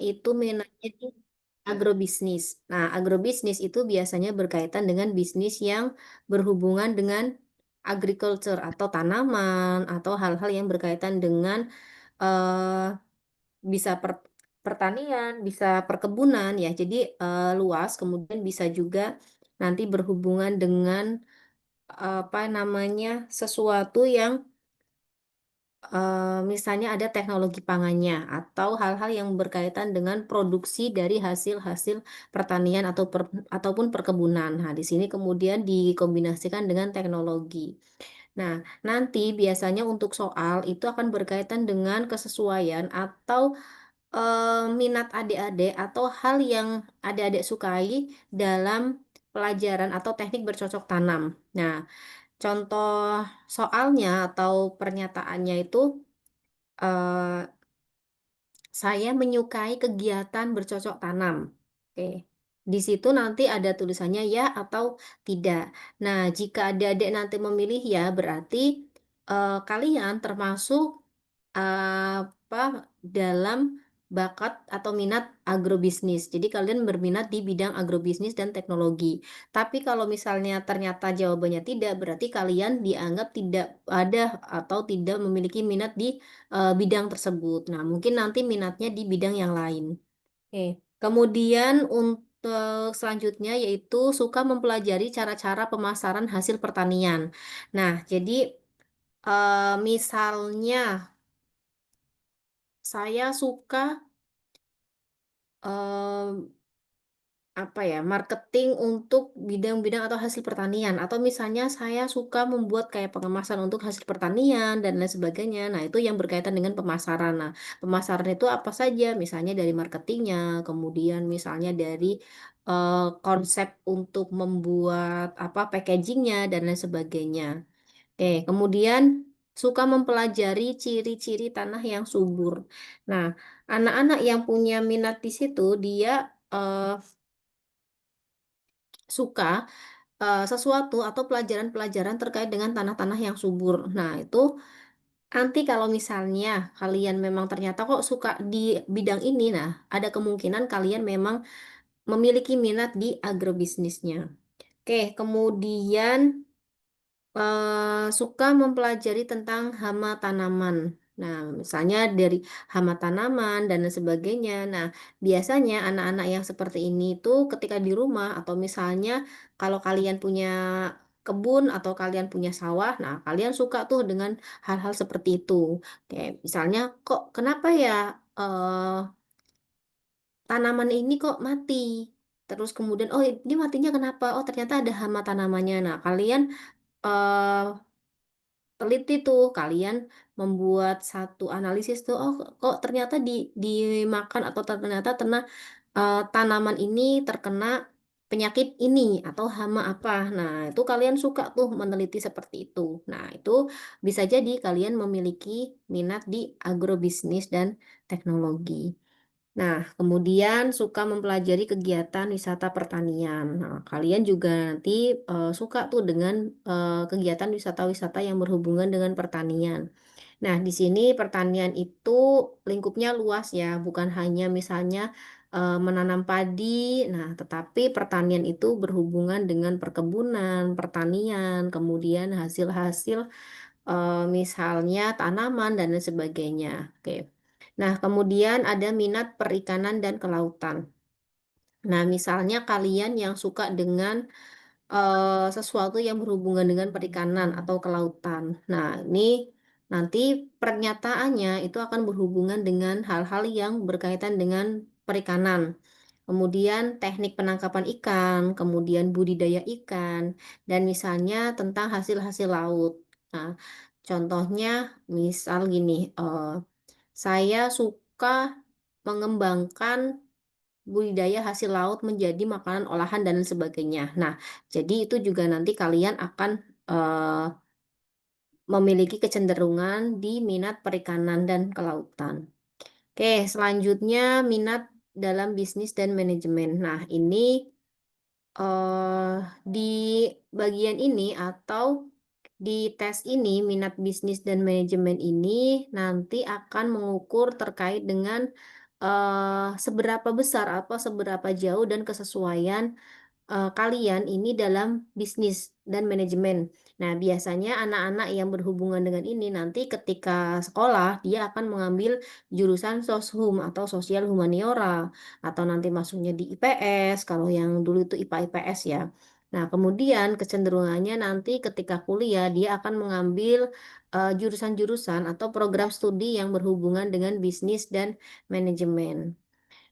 itu minatnya di agrobisnis. Nah, agrobisnis itu biasanya berkaitan dengan bisnis yang berhubungan dengan agriculture atau tanaman atau hal-hal yang berkaitan dengan eh, bisa pertanian, bisa perkebunan ya. Jadi luas, kemudian bisa juga nanti berhubungan dengan apa namanya sesuatu yang misalnya ada teknologi pangannya atau hal-hal yang berkaitan dengan produksi dari hasil-hasil pertanian ataupun perkebunan. Nah, di sini kemudian dikombinasikan dengan teknologi. Nah, nanti biasanya untuk soal itu akan berkaitan dengan kesesuaian atau minat adik-adik atau hal yang adik-adik sukai dalam pelajaran atau teknik bercocok tanam. Nah, contoh soalnya atau pernyataannya itu eh, saya menyukai kegiatan bercocok tanam. Oke. Di situ nanti ada tulisannya ya atau tidak. Nah, jika adik-adik nanti memilih ya, berarti kalian termasuk apa dalam bakat atau minat agrobisnis. Jadi kalian berminat di bidang agrobisnis dan teknologi. Tapi kalau misalnya ternyata jawabannya tidak, berarti kalian dianggap tidak ada atau tidak memiliki minat di bidang tersebut. Nah, mungkin nanti minatnya di bidang yang lain. Oke. Kemudian untuk selanjutnya yaitu suka mempelajari cara-cara pemasaran hasil pertanian. Nah, jadi misalnya saya suka em, apa ya marketing untuk bidang-bidang atau hasil pertanian atau misalnya saya suka membuat kayak pengemasan untuk hasil pertanian dan lain sebagainya. Nah, itu yang berkaitan dengan pemasaran. Nah, pemasaran itu apa saja? Misalnya dari marketingnya, kemudian misalnya dari konsep untuk membuat apa packagingnya dan lain sebagainya. Oke, kemudian suka mempelajari ciri-ciri tanah yang subur. Nah, anak-anak yang punya minat di situ dia suka sesuatu atau pelajaran-pelajaran terkait dengan tanah-tanah yang subur. Nah, itu nanti kalau misalnya kalian memang ternyata kok suka di bidang ini, nah ada kemungkinan kalian memang memiliki minat di agrobisnisnya. Oke, kemudian suka mempelajari tentang hama tanaman. Nah, misalnya dari hama tanaman dan lain sebagainya. Nah, biasanya anak-anak yang seperti ini tuh ketika di rumah atau misalnya kalau kalian punya kebun atau kalian punya sawah, nah kalian suka tuh dengan hal-hal seperti itu. Kayak misalnya, kok kenapa ya tanaman ini kok mati? Terus kemudian, oh ini matinya kenapa? Oh ternyata ada hama tanamannya. Nah, kalian eh teliti tuh kalian membuat satu analisis tuh oh kok ternyata dimakan atau ternyata tanaman ini terkena penyakit ini atau hama apa. Nah, itu kalian suka tuh meneliti seperti itu. Nah, itu bisa jadi kalian memiliki minat di agrobisnis dan teknologi. Nah, kemudian suka mempelajari kegiatan wisata pertanian. Nah, kalian juga nanti suka tuh dengan kegiatan wisata-wisata yang berhubungan dengan pertanian. Nah, di sini pertanian itu lingkupnya luas ya, bukan hanya misalnya menanam padi. Nah, tetapi pertanian itu berhubungan dengan perkebunan, pertanian, kemudian hasil-hasil misalnya tanaman dan lain sebagainya. Oke. Nah, kemudian ada minat perikanan dan kelautan. Nah, misalnya kalian yang suka dengan sesuatu yang berhubungan dengan perikanan atau kelautan. Nah, ini nanti pernyataannya itu akan berhubungan dengan hal-hal yang berkaitan dengan perikanan. Kemudian teknik penangkapan ikan, kemudian budidaya ikan, dan misalnya tentang hasil-hasil laut. Nah, contohnya misal gini, saya suka mengembangkan budidaya hasil laut menjadi makanan olahan dan sebagainya. Nah, jadi itu juga nanti kalian akan eh, memiliki kecenderungan di minat perikanan dan kelautan. Oke, selanjutnya minat dalam bisnis dan manajemen. Nah, ini di bagian ini atau di tes ini, minat bisnis dan manajemen ini nanti akan mengukur terkait dengan seberapa besar atau seberapa jauh dan kesesuaian kalian ini dalam bisnis dan manajemen. Nah, biasanya anak-anak yang berhubungan dengan ini nanti ketika sekolah, dia akan mengambil jurusan Soshum atau Sosial Humaniora, atau nanti masuknya di IPS, kalau yang dulu itu IPA IPS ya. Nah, kemudian kecenderungannya nanti ketika kuliah, dia akan mengambil jurusan-jurusan atau program studi yang berhubungan dengan bisnis dan manajemen.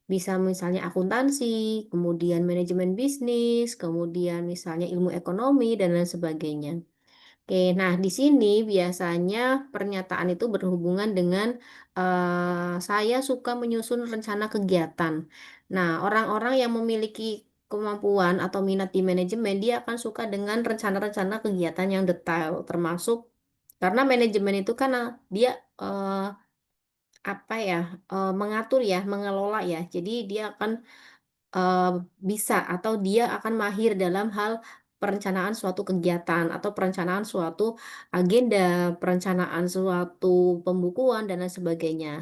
Bisa misalnya akuntansi, kemudian manajemen bisnis, kemudian misalnya ilmu ekonomi dan lain sebagainya. Oke, nah di sini biasanya pernyataan itu berhubungan dengan saya suka menyusun rencana kegiatan. Nah, orang-orang yang memiliki kemampuan atau minat di manajemen, dia akan suka dengan rencana-rencana kegiatan yang detail, termasuk karena manajemen itu kan dia apa ya, mengatur ya, mengelola ya. Jadi dia akan Eee, bisa atau dia akan mahir dalam hal perencanaan suatu kegiatan atau perencanaan suatu agenda, perencanaan suatu pembukuan dan lain sebagainya.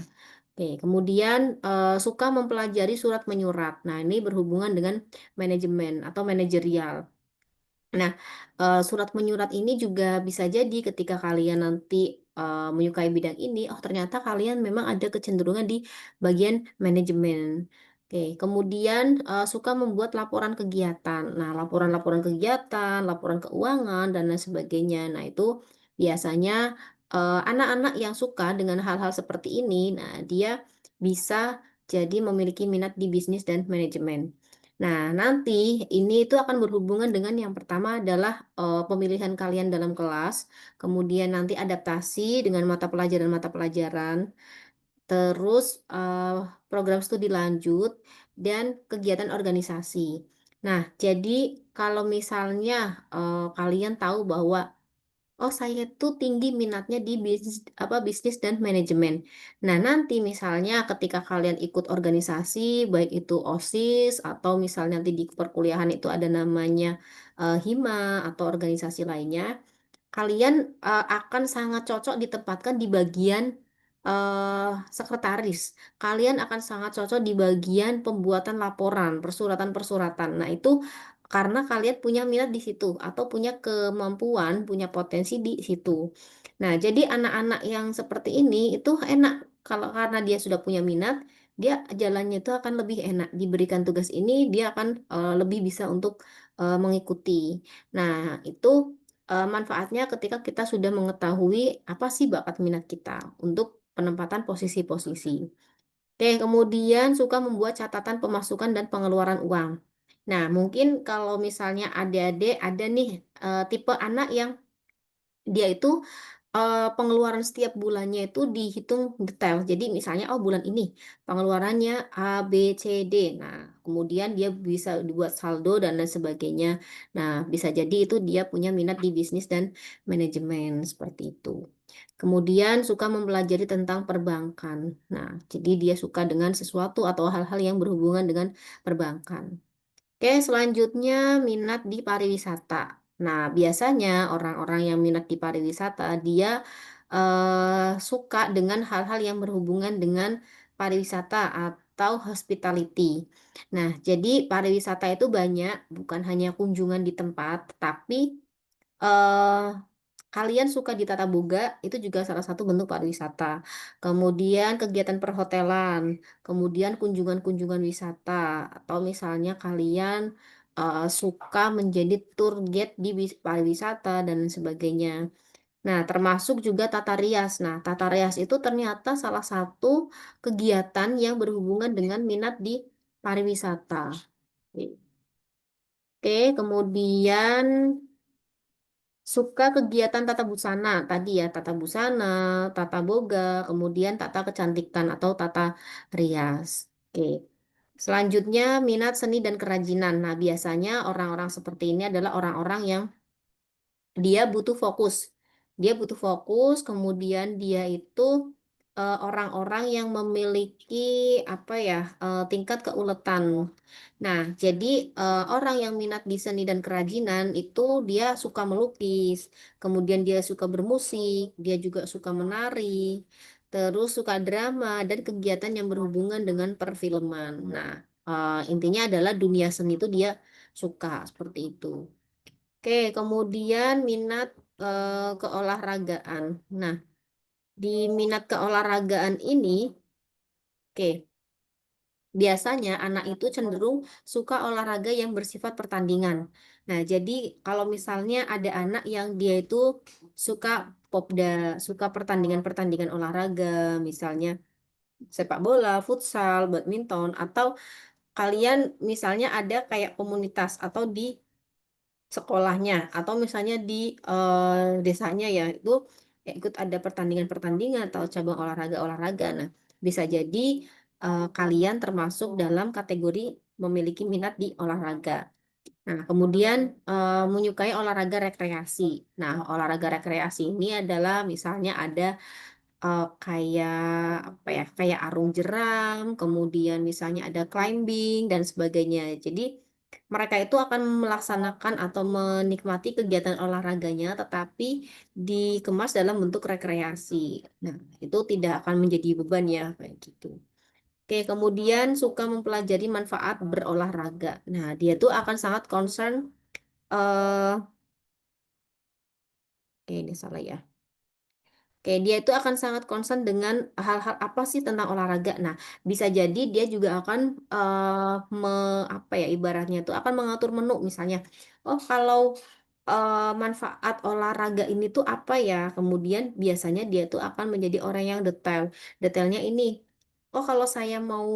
Oke, kemudian, suka mempelajari surat menyurat. Nah, ini berhubungan dengan manajemen atau manajerial. Nah, surat menyurat ini juga bisa jadi ketika kalian nanti, menyukai bidang ini, oh ternyata kalian memang ada kecenderungan di bagian manajemen. Oke, kemudian, suka membuat laporan kegiatan. Nah, laporan-laporan kegiatan, laporan keuangan, dan lain sebagainya. Nah, itu biasanya, anak-anak yang suka dengan hal-hal seperti ini, nah dia bisa jadi memiliki minat di bisnis dan manajemen. Nah, nanti ini itu akan berhubungan dengan yang pertama adalah, pemilihan kalian dalam kelas, kemudian nanti adaptasi dengan mata pelajaran, terus, program studi lanjut, dan kegiatan organisasi. Nah, jadi kalau misalnya, kalian tahu bahwa oh, saya tuh tinggi minatnya di bisnis dan manajemen. Nah, nanti misalnya ketika kalian ikut organisasi, baik itu OSIS atau misalnya nanti di perkuliahan itu ada namanya HIMA atau organisasi lainnya, kalian, akan sangat cocok ditempatkan di bagian, sekretaris. Kalian akan sangat cocok di bagian pembuatan laporan, persuratan-persuratan. Nah, itu karena kalian punya minat di situ atau punya kemampuan, punya potensi di situ. Nah, jadi anak-anak yang seperti ini itu enak kalau karena dia sudah punya minat, dia jalannya itu akan lebih enak. Diberikan tugas ini, dia akan, lebih bisa untuk, mengikuti. Nah, itu manfaatnya ketika kita sudah mengetahui apa sih bakat minat kita untuk penempatan posisi-posisi. Oke, kemudian suka membuat catatan pemasukan dan pengeluaran uang. Nah, mungkin kalau misalnya adik-adik ada nih, tipe anak yang dia itu, pengeluaran setiap bulannya itu dihitung detail. Jadi misalnya, oh bulan ini pengeluarannya A, B, C, D. Nah, kemudian dia bisa dibuat saldo dan lain sebagainya. Nah, bisa jadi itu dia punya minat di bisnis dan manajemen, seperti itu. Kemudian suka mempelajari tentang perbankan. Nah, jadi dia suka dengan sesuatu atau hal-hal yang berhubungan dengan perbankan. Oke, selanjutnya minat di pariwisata. Nah, biasanya orang-orang yang minat di pariwisata, dia suka dengan hal-hal yang berhubungan dengan pariwisata atau hospitality. Nah, jadi pariwisata itu banyak, bukan hanya kunjungan di tempat, tapi Eee, kalian suka di tata boga, itu juga salah satu bentuk pariwisata. Kemudian kegiatan perhotelan, kemudian kunjungan-kunjungan wisata, atau misalnya kalian, suka menjadi tour guide di pariwisata dan lain sebagainya. Nah, termasuk juga tata rias. Nah, tata rias itu ternyata salah satu kegiatan yang berhubungan dengan minat di pariwisata. Oke, kemudian suka kegiatan tata busana, tadi ya, tata busana, tata boga, kemudian tata kecantikan atau tata rias. Oke. Selanjutnya, minat seni dan kerajinan. Nah, biasanya orang-orang seperti ini adalah orang-orang yang dia butuh fokus. Dia butuh fokus, kemudian dia itu, orang-orang yang memiliki, apa ya, tingkat keuletan. Nah, jadi, orang yang minat di seni dan kerajinan itu dia suka melukis, kemudian dia suka bermusik, dia juga suka menari, terus suka drama dan kegiatan yang berhubungan dengan perfilman. Nah, intinya adalah dunia seni itu dia suka seperti itu. Oke, kemudian minat keolahragaan. Nah, di minat keolahragaan ini, oke, biasanya anak itu cenderung suka olahraga yang bersifat pertandingan. Nah, jadi kalau misalnya ada anak yang dia itu suka popda, suka pertandingan-pertandingan olahraga, misalnya sepak bola, futsal, badminton, atau kalian misalnya ada kayak komunitas atau di sekolahnya atau misalnya di desanya ya itu ya ikut ada pertandingan-pertandingan atau cabang olahraga-olahraga. Nah, bisa jadi kalian termasuk dalam kategori memiliki minat di olahraga. Nah, kemudian menyukai olahraga rekreasi. Nah, olahraga rekreasi ini adalah misalnya ada kayak apa ya, kayak arung jeram, kemudian misalnya ada climbing dan sebagainya. Jadi mereka itu akan melaksanakan atau menikmati kegiatan olahraganya, tetapi dikemas dalam bentuk rekreasi. Nah, itu tidak akan menjadi beban ya, kayak gitu. Oke, kemudian suka mempelajari manfaat berolahraga. Nah, dia tuh akan sangat concern, eh, ini salah ya. Oke, dia itu akan sangat concern dengan hal-hal apa sih tentang olahraga. Nah, bisa jadi dia juga akan apa ya ibaratnya itu akan mengatur menu misalnya. Oh, kalau manfaat olahraga ini tuh apa ya? Kemudian biasanya dia tuh akan menjadi orang yang detail. Detailnya ini. Oh, kalau saya mau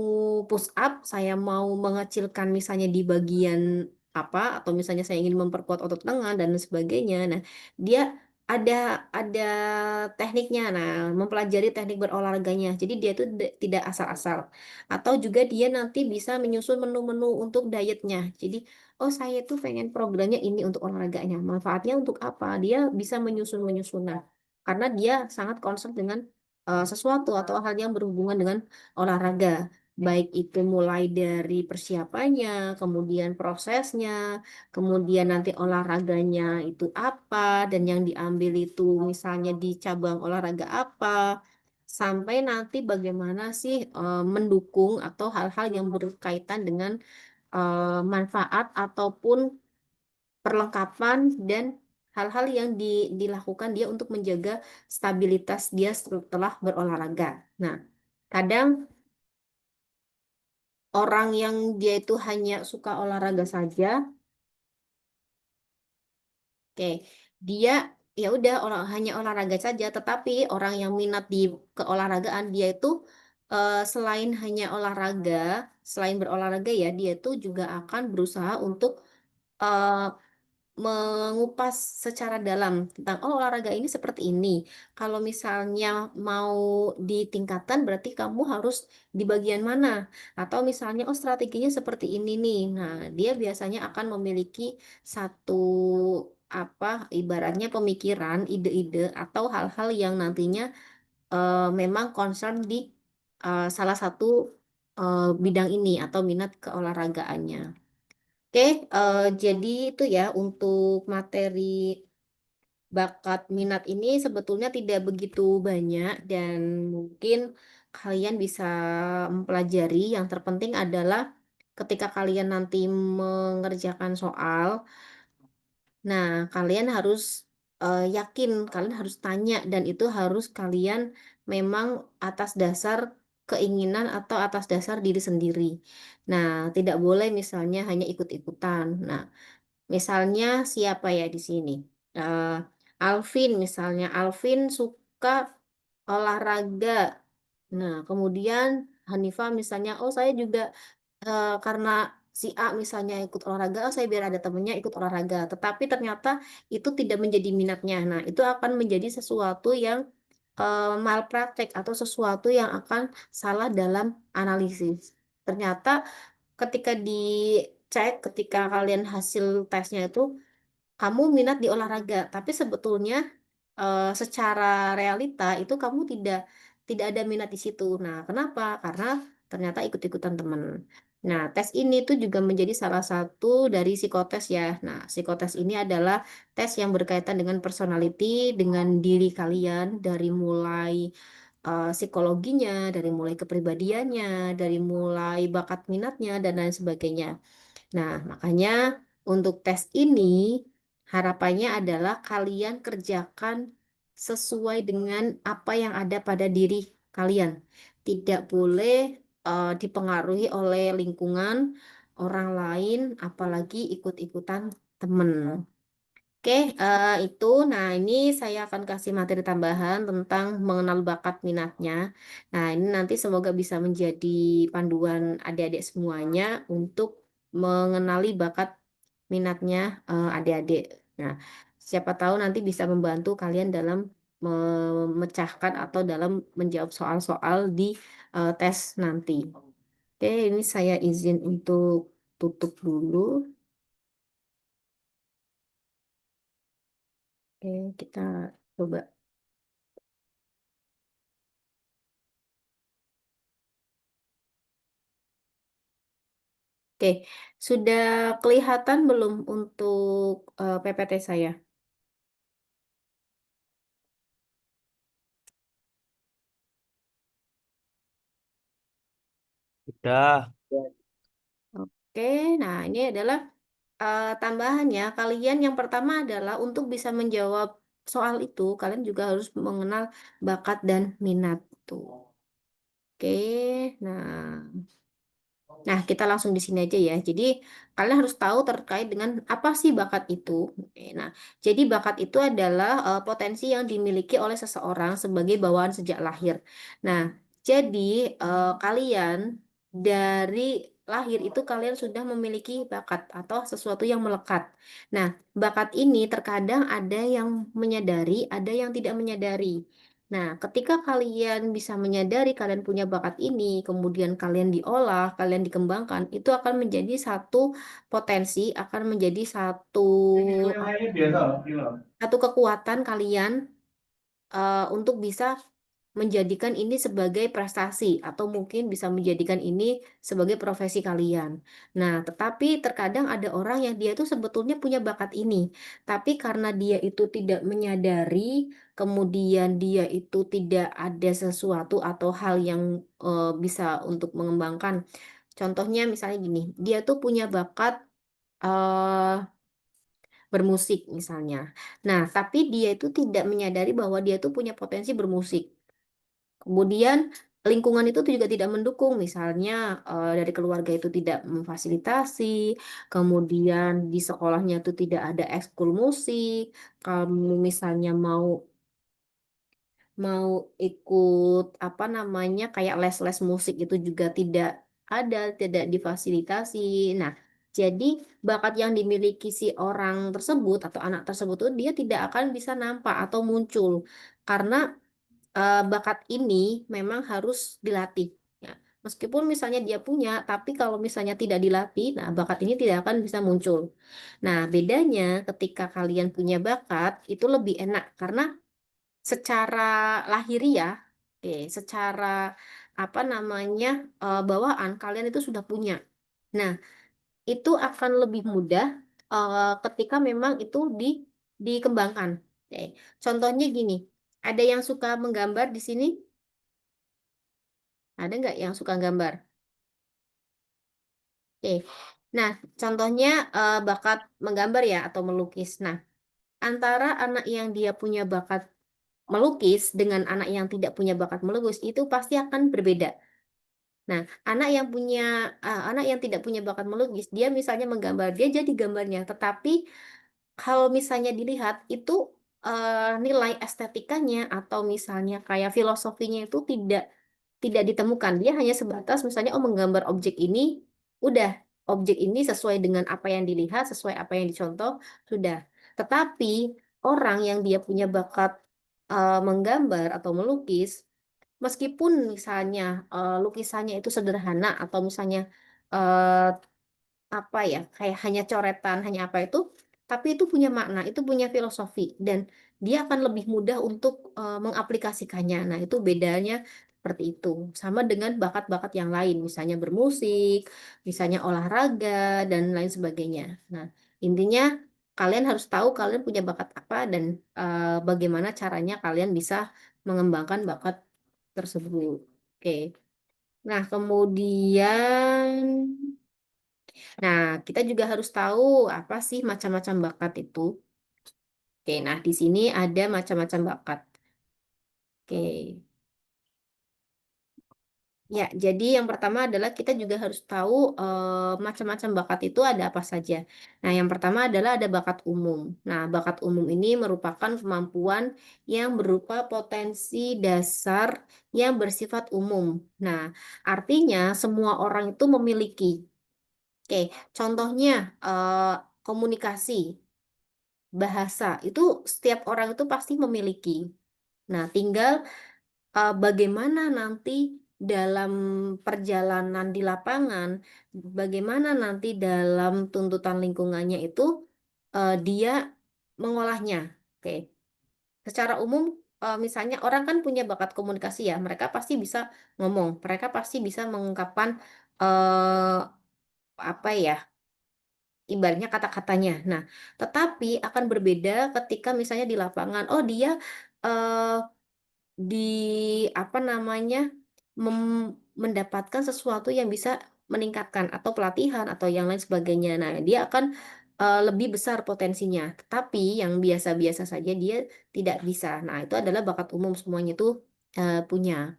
push up, saya mau mengecilkan misalnya di bagian apa atau misalnya saya ingin memperkuat otot lengan dan sebagainya. Nah, dia ada tekniknya. Nah, mempelajari teknik berolahraganya. Jadi dia tuh tidak asal-asal. Atau juga dia nanti bisa menyusun menu-menu untuk dietnya. Jadi, oh saya tuh pengen programnya ini untuk olahraganya. Manfaatnya untuk apa? Dia bisa menyusun-menyusun. Nah, karena dia sangat concern dengan sesuatu atau hal yang berhubungan dengan olahraga. Baik itu mulai dari persiapannya, kemudian prosesnya, kemudian nanti olahraganya itu apa, dan yang diambil itu misalnya di cabang olahraga apa, sampai nanti bagaimana sih mendukung atau hal-hal yang berkaitan dengan manfaat ataupun perlengkapan dan hal-hal yang dilakukan dia untuk menjaga stabilitas dia setelah berolahraga. Nah, kadang orang yang dia itu hanya suka olahraga saja. Oke, dia ya udah orang hanya olahraga saja, tetapi orang yang minat di keolahragaan dia itu selain hanya olahraga, selain berolahraga ya, dia itu juga akan berusaha untuk eh, mengupas secara dalam tentang oh olahraga ini seperti ini. Kalau misalnya mau ditingkatkan berarti kamu harus di bagian mana? Atau misalnya oh strateginya seperti ini nih. Nah, dia biasanya akan memiliki satu apa ibaratnya pemikiran, ide-ide atau hal-hal yang nantinya memang concern di salah satu bidang ini atau minat keolahragaannya. Oke, jadi itu ya untuk materi bakat minat ini sebetulnya tidak begitu banyak dan mungkin kalian bisa mempelajari. Yang terpenting adalah ketika kalian nanti mengerjakan soal, nah kalian harus yakin, kalian harus tanya dan itu harus kalian memang atas dasar keinginan atau atas dasar diri sendiri. Nah, tidak boleh misalnya hanya ikut-ikutan. Nah, misalnya siapa ya di sini? Eh, Alvin misalnya. Alvin suka olahraga. Nah, kemudian Hanifah misalnya, oh saya juga karena si A misalnya ikut olahraga, oh saya biar ada temennya ikut olahraga. Tetapi ternyata itu tidak menjadi minatnya. Nah, itu akan menjadi sesuatu yang malpraktek atau sesuatu yang akan salah dalam analisis. Ternyata ketika dicek, ketika kalian hasil tesnya itu, kamu minat di olahraga, tapi sebetulnya secara realita itu kamu tidak ada minat di situ. Nah, kenapa? Karena ternyata ikut-ikutan teman. Nah, tes ini tuh juga menjadi salah satu dari psikotes ya. Nah, psikotes ini adalah tes yang berkaitan dengan personality, dengan diri kalian dari mulai psikologinya, dari mulai kepribadiannya, dari mulai bakat minatnya, dan lain sebagainya. Nah, makanya untuk tes ini harapannya adalah kalian kerjakan sesuai dengan apa yang ada pada diri kalian. Tidak boleh dipengaruhi oleh lingkungan orang lain, apalagi ikut-ikutan temen. Oke, itu. Nah, ini saya akan kasih materi tambahan tentang mengenal bakat minatnya. Nah, ini nanti semoga bisa menjadi panduan adik-adik semuanya untuk mengenali bakat minatnya adik-adik. Nah, siapa tahu nanti bisa membantu kalian dalam memecahkan atau dalam menjawab soal-soal di tes nanti. Oke, ini saya izin untuk tutup dulu. Oke, kita coba. Oke, sudah kelihatan belum untuk PPT saya? Udah. Oke, nah ini adalah tambahannya. Kalian yang pertama adalah untuk bisa menjawab soal itu, kalian juga harus mengenal bakat dan minat tuh. Oke, nah. Nah, kita langsung di sini aja ya. Jadi, kalian harus tahu terkait dengan apa sih bakat itu. Oke, nah, jadi bakat itu adalah potensi yang dimiliki oleh seseorang sebagai bawaan sejak lahir. Nah, jadi kalian dari lahir itu kalian sudah memiliki bakat atau sesuatu yang melekat. Nah, bakat ini terkadang ada yang menyadari, ada yang tidak menyadari. Nah, ketika kalian bisa menyadari kalian punya bakat ini, kemudian kalian diolah, kalian dikembangkan, itu akan menjadi satu potensi, akan menjadi satu kekuatan kalian untuk bisa menjadikan ini sebagai prestasi atau mungkin bisa menjadikan ini sebagai profesi kalian. Nah, tetapi terkadang ada orang yang dia tuh sebetulnya punya bakat ini, tapi karena dia itu tidak menyadari, kemudian dia itu tidak ada sesuatu atau hal yang bisa untuk mengembangkan. Contohnya misalnya gini, dia tuh punya bakat eh, bermusik misalnya. Nah, tapi dia itu tidak menyadari bahwa dia tuh punya potensi bermusik. Kemudian lingkungan itu juga tidak mendukung, misalnya dari keluarga itu tidak memfasilitasi, kemudian di sekolahnya itu tidak ada ekskul musik, kamu misalnya mau mau ikut apa namanya kayak les-les musik itu juga tidak ada, tidak difasilitasi. Nah, jadi bakat yang dimiliki si orang tersebut atau anak tersebut tuh dia tidak akan bisa nampak atau muncul karena bakat ini memang harus dilatih. Ya. Meskipun misalnya dia punya, tapi kalau misalnya tidak dilatih, nah bakat ini tidak akan bisa muncul. Nah, bedanya ketika kalian punya bakat itu lebih enak karena secara lahiriah, oke, secara apa namanya bawaan kalian itu sudah punya. Nah, itu akan lebih mudah ketika memang itu dikembangkan. Oke. Contohnya gini, ada yang suka menggambar di sini? Ada nggak yang suka gambar? Oke. Nah, contohnya bakat menggambar ya atau melukis. Nah, antara anak yang dia punya bakat melukis dengan anak yang tidak punya bakat melukis itu pasti akan berbeda. Nah, anak yang tidak punya bakat melukis, dia misalnya menggambar, dia jadi gambarnya. Tetapi kalau misalnya dilihat itu nilai estetikanya atau misalnya kayak filosofinya itu tidak ditemukan. Dia hanya sebatas misalnya oh menggambar objek ini, udah objek ini sesuai dengan apa yang dilihat, sesuai apa yang dicontoh, sudah. Tetapi orang yang dia punya bakat menggambar atau melukis, meskipun misalnya lukisannya itu sederhana atau misalnya eh, apa ya kayak hanya coretan hanya apa itu tapi itu punya makna itu punya filosofi dan dia akan lebih mudah untuk mengaplikasikannya. Nah itu bedanya seperti itu sama dengan bakat-bakat yang lain misalnya bermusik misalnya olahraga dan lain sebagainya. Nah intinya kalian harus tahu kalian punya bakat apa dan bagaimana caranya kalian bisa mengembangkan bakat tersebut. Oke. Nah, kemudian, nah, kita juga harus tahu apa sih macam-macam bakat itu. Oke, nah di sini ada macam-macam bakat. Oke. Ya, jadi yang pertama adalah kita juga harus tahu macam-macam bakat itu ada apa saja. Nah, yang pertama adalah ada bakat umum. Nah, bakat umum ini merupakan kemampuan yang berupa potensi dasar yang bersifat umum. Nah, artinya semua orang itu memiliki. Oke, contohnya komunikasi, bahasa itu setiap orang itu pasti memiliki. Nah, tinggal bagaimana nanti dalam perjalanan di lapangan, bagaimana nanti dalam tuntutan lingkungannya itu, dia mengolahnya. Oke, secara umum, misalnya orang kan punya bakat komunikasi ya, mereka pasti bisa ngomong, mereka pasti bisa mengungkapkan, eee, apa ya, ibaratnya kata-katanya. Nah, tetapi akan berbeda ketika misalnya di lapangan, oh dia, eee di apa namanya, mendapatkan sesuatu yang bisa meningkatkan atau pelatihan atau yang lain sebagainya. Nah, dia akan, lebih besar potensinya, tetapi yang biasa-biasa saja dia tidak bisa. Nah, itu adalah bakat umum semuanya itu, punya.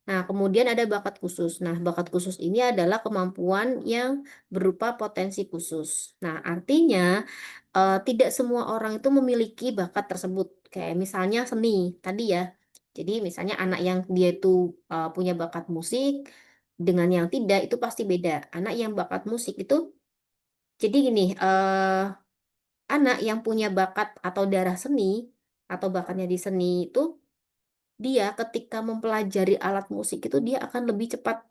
Nah, kemudian ada bakat khusus. Nah, bakat khusus ini adalah kemampuan yang berupa potensi khusus. Nah, artinya, tidak semua orang itu memiliki bakat tersebut. Kayak misalnya seni tadi ya. Jadi misalnya anak yang dia itu, punya bakat musik dengan yang tidak itu pasti beda. Anak yang bakat musik itu jadi gini, anak yang punya bakat atau darah seni atau bakatnya di seni itu, dia ketika mempelajari alat musik itu dia akan lebih cepat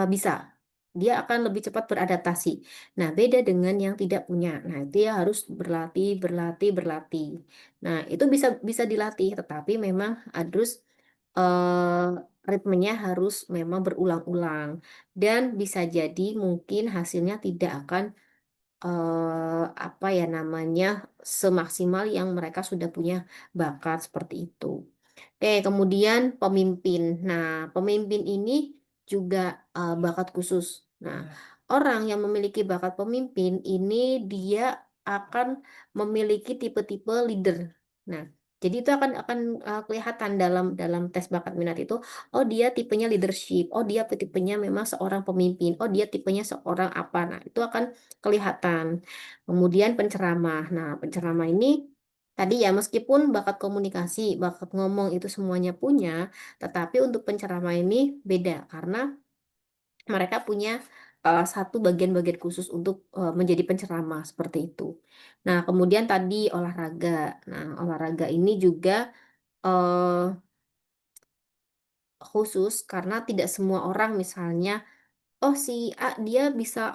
bisa. Dia akan lebih cepat beradaptasi. Nah, beda dengan yang tidak punya. Nah, dia harus berlatih, berlatih, berlatih. Nah, itu bisa bisa dilatih, tetapi memang harus, ritmenya harus memang berulang-ulang dan bisa jadi mungkin hasilnya tidak akan, apa ya namanya, semaksimal yang mereka sudah punya bakat seperti itu. Oke, kemudian pemimpin. Nah, pemimpin ini juga, bakat khusus. Nah, orang yang memiliki bakat pemimpin ini dia akan memiliki tipe-tipe leader. Nah, jadi itu akan, kelihatan dalam tes bakat minat itu, oh dia tipenya leadership, oh dia tipenya memang seorang pemimpin, oh dia tipenya seorang apa. Nah, itu akan kelihatan. Kemudian penceramah. Nah, penceramah ini tadi ya, meskipun bakat komunikasi, bakat ngomong itu semuanya punya, tetapi untuk penceramah ini beda karena mereka punya, satu bagian-bagian khusus untuk, menjadi penceramah, seperti itu. Nah, kemudian tadi olahraga. Nah, olahraga ini juga, eee, khusus karena tidak semua orang misalnya, oh si A dia bisa,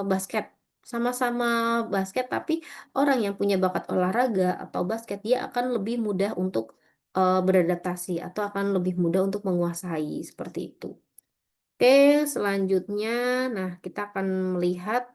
basket, sama-sama basket tapi orang yang punya bakat olahraga atau basket dia akan lebih mudah untuk, beradaptasi atau akan lebih mudah untuk menguasai, seperti itu. Oke, selanjutnya, nah kita akan melihat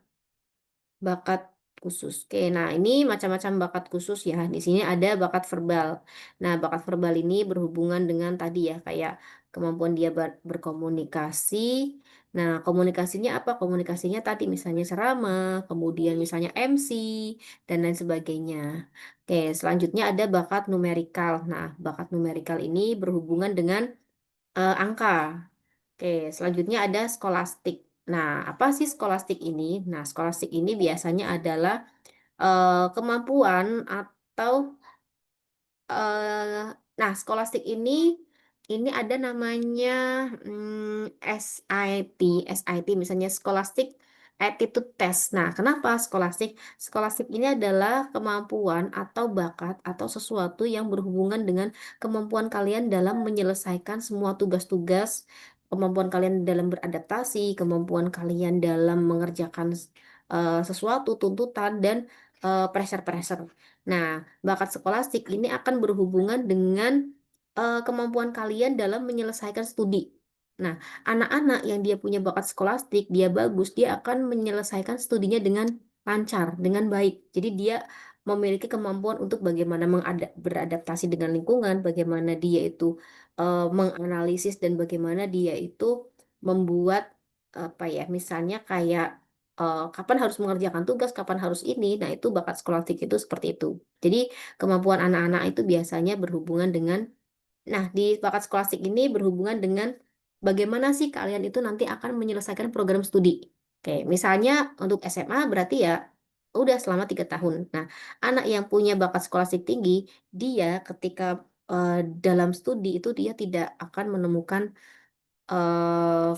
bakat khusus. Oke, nah ini macam-macam bakat khusus ya. Di sini ada bakat verbal. Nah, bakat verbal ini berhubungan dengan tadi ya, kayak kemampuan dia berkomunikasi. Nah, komunikasinya apa? Komunikasinya tadi misalnya ceramah, kemudian misalnya MC, dan lain sebagainya. Oke, selanjutnya ada bakat numerikal. Nah, bakat numerikal ini berhubungan dengan angka. Oke, selanjutnya ada skolastik. Nah, apa sih skolastik ini? Nah, skolastik ini biasanya adalah, kemampuan atau, nah skolastik ini ada namanya, SIT misalnya Scholastic Aptitude Test. Nah, kenapa skolastik? Skolastik ini adalah kemampuan atau bakat atau sesuatu yang berhubungan dengan kemampuan kalian dalam menyelesaikan semua tugas-tugas, kemampuan kalian dalam beradaptasi, kemampuan kalian dalam mengerjakan, sesuatu tuntutan dan, pressure-pressure. Nah, bakat skolastik ini akan berhubungan dengan, kemampuan kalian dalam menyelesaikan studi. Nah, anak-anak yang dia punya bakat skolastik, dia bagus, dia akan menyelesaikan studinya dengan lancar, dengan baik. Jadi dia memiliki kemampuan untuk bagaimana beradaptasi dengan lingkungan, bagaimana dia itu, menganalisis dan bagaimana dia itu membuat, apa ya, misalnya kayak, kapan harus mengerjakan tugas, kapan harus ini. Nah, itu bakat skolastic itu seperti itu. Jadi kemampuan anak-anak itu biasanya berhubungan dengan, nah, di bakat skolastik ini berhubungan dengan bagaimana sih kalian itu nanti akan menyelesaikan program studi. Oke, misalnya untuk SMA berarti ya udah selama 3 tahun. Nah, anak yang punya bakat skolastik tinggi, dia ketika, dalam studi itu dia tidak akan menemukan